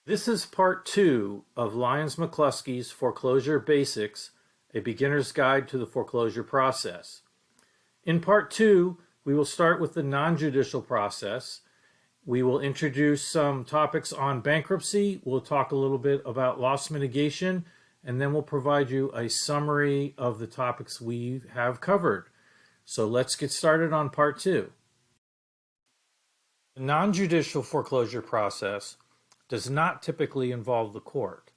This is part 2 of Lyons McCluskey's Foreclosure Basics, a beginner's guide to the foreclosure process. In part 2, we will start with the non-judicial process. We will introduce some topics on bankruptcy. We'll talk a little bit about loss mitigation, and then we'll provide you a summary of the topics we have covered. So let's get started on part 2. The non-judicial foreclosure process does not typically involve the court.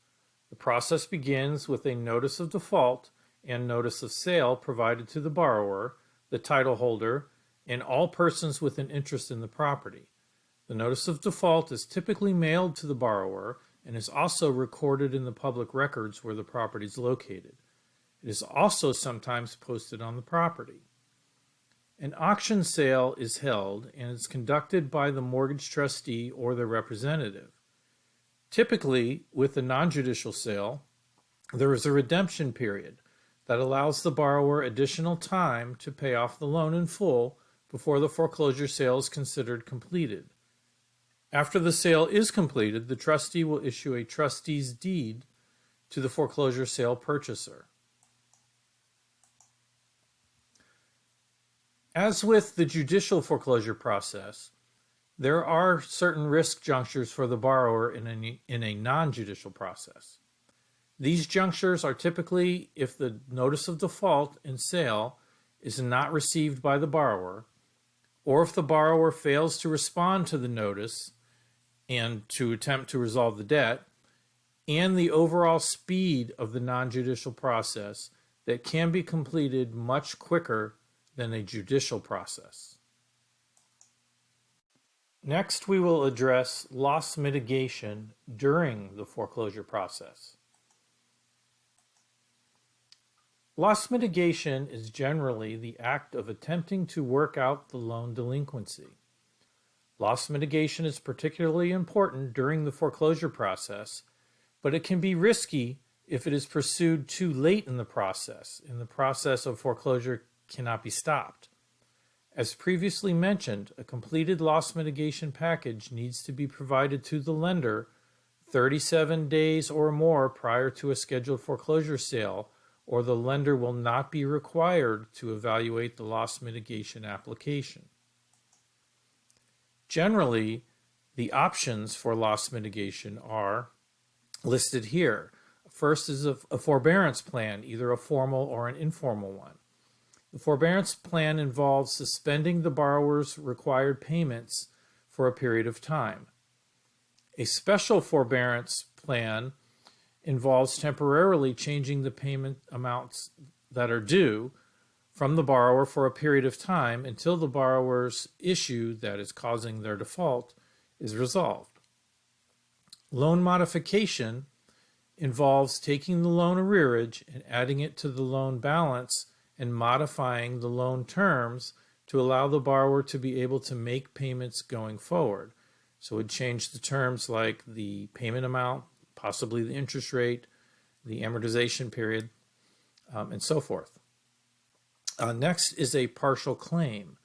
The process begins with a notice of default and notice of sale provided to the borrower, the title holder, and all persons with an interest in the property. The notice of default is typically mailed to the borrower and is also recorded in the public records where the property is located. It is also sometimes posted on the property. An auction sale is held and is conducted by the mortgage trustee or their representative. Typically, with a non-judicial sale, there is a redemption period that allows the borrower additional time to pay off the loan in full before the foreclosure sale is considered completed. After the sale is completed, the trustee will issue a trustee's deed to the foreclosure sale purchaser. As with the judicial foreclosure process, there are certain risk junctures for the borrower in a non-judicial process. These junctures are typically if the notice of default and sale is not received by the borrower, or if the borrower fails to respond to the notice and to attempt to resolve the debt, and the overall speed of the non-judicial process that can be completed much quicker than a judicial process. Next, we will address loss mitigation during the foreclosure process. Loss mitigation is generally the act of attempting to work out the loan delinquency. Loss mitigation is particularly important during the foreclosure process, but it can be risky if it is pursued too late in the process, and the process of foreclosure cannot be stopped. As previously mentioned, a completed loss mitigation package needs to be provided to the lender 37 days or more prior to a scheduled foreclosure sale, or the lender will not be required to evaluate the loss mitigation application. Generally, the options for loss mitigation are listed here. First is a forbearance plan, either a formal or an informal one. The forbearance plan involves suspending the borrower's required payments for a period of time. A special forbearance plan involves temporarily changing the payment amounts that are due from the borrower for a period of time until the borrower's issue that is causing their default is resolved. Loan modification involves taking the loan arrearage and adding it to the loan balance and modifying the loan terms to allow the borrower to be able to make payments going forward. So it would change the terms like the payment amount, possibly the interest rate, the amortization period, and so forth. Next is a partial claim.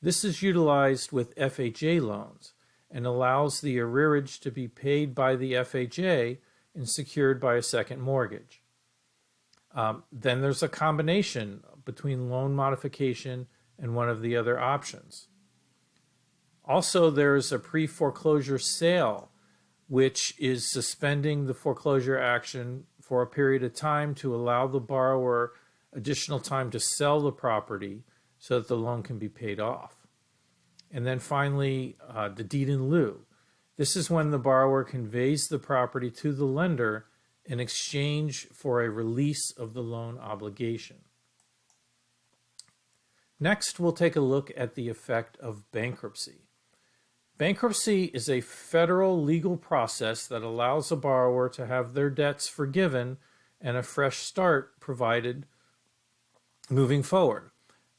This is utilized with FHA loans and allows the arrearage to be paid by the FHA and secured by a second mortgage. Then there's a combination between loan modification and one of the other options. Also, there's a pre-foreclosure sale, which is suspending the foreclosure action for a period of time to allow the borrower additional time to sell the property so that the loan can be paid off. And then finally, the deed in lieu. This is when the borrower conveys the property to the lender in exchange for a release of the loan obligation. Next, we'll take a look at the effect of bankruptcy. Bankruptcy is a federal legal process that allows a borrower to have their debts forgiven and a fresh start provided moving forward.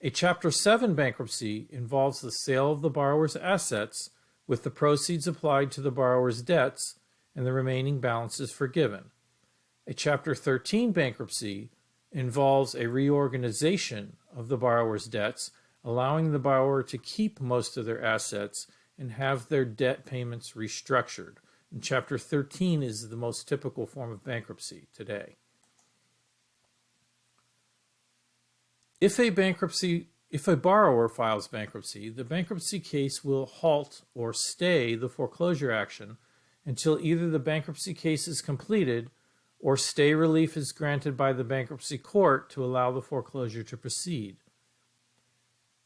A Chapter 7 bankruptcy involves the sale of the borrower's assets with the proceeds applied to the borrower's debts and the remaining balances forgiven. A Chapter 13 bankruptcy involves a reorganization of the borrower's debts, allowing the borrower to keep most of their assets and have their debt payments restructured. And Chapter 13 is the most typical form of bankruptcy today. If a borrower files bankruptcy, the bankruptcy case will halt or stay the foreclosure action until either the bankruptcy case is completed or stay relief is granted by the bankruptcy court to allow the foreclosure to proceed.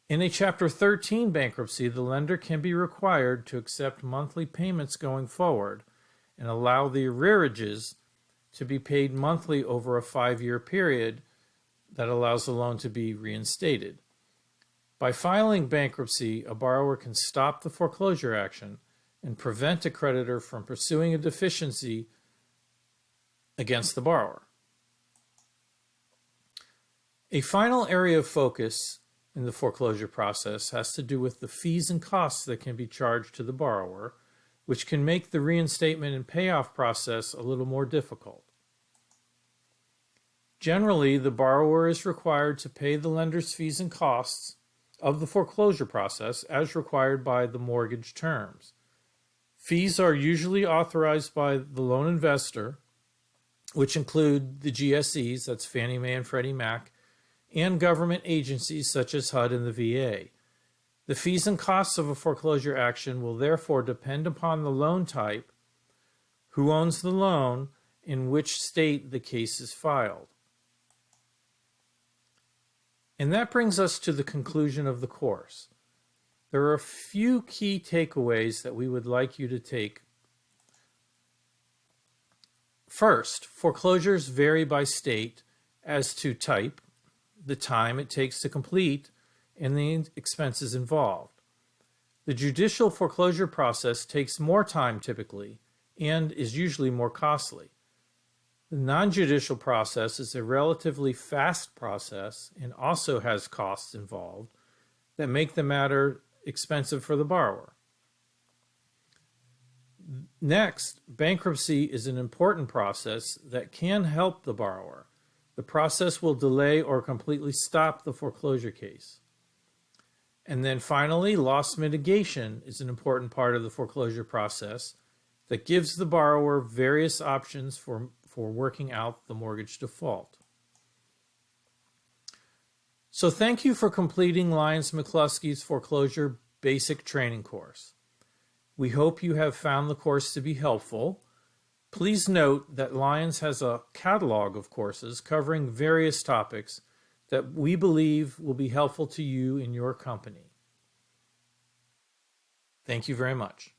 In a Chapter 13 bankruptcy, the lender can be required to accept monthly payments going forward and allow the arrearages to be paid monthly over a 5-year period that allows the loan to be reinstated. By filing bankruptcy, a borrower can stop the foreclosure action and prevent a creditor from pursuing a deficiency against the borrower. A final area of focus in the foreclosure process has to do with the fees and costs that can be charged to the borrower, which can make the reinstatement and payoff process a little more difficult. Generally, the borrower is required to pay the lender's fees and costs of the foreclosure process as required by the mortgage terms. Fees are usually authorized by the loan investor, which include the GSEs, that's Fannie Mae and Freddie Mac, and government agencies such as HUD and the VA. The fees and costs of a foreclosure action will therefore depend upon the loan type, who owns the loan, in which state the case is filed. And that brings us to the conclusion of the course. There are a few key takeaways that we would like you to take. First, foreclosures vary by state as to type, the time it takes to complete, and the expenses involved. The judicial foreclosure process takes more time typically and is usually more costly. The non-judicial process is a relatively fast process and also has costs involved that make the matter expensive for the borrower. Next, bankruptcy is an important process that can help the borrower. The process will delay or completely stop the foreclosure case. And then finally, loss mitigation is an important part of the foreclosure process that gives the borrower various options for working out the mortgage default. So thank you for completing Lyons McCluskey's Foreclosure Basic Training course. We hope you have found the course to be helpful. Please note that Lyons has a catalog of courses covering various topics that we believe will be helpful to you in your company. Thank you very much.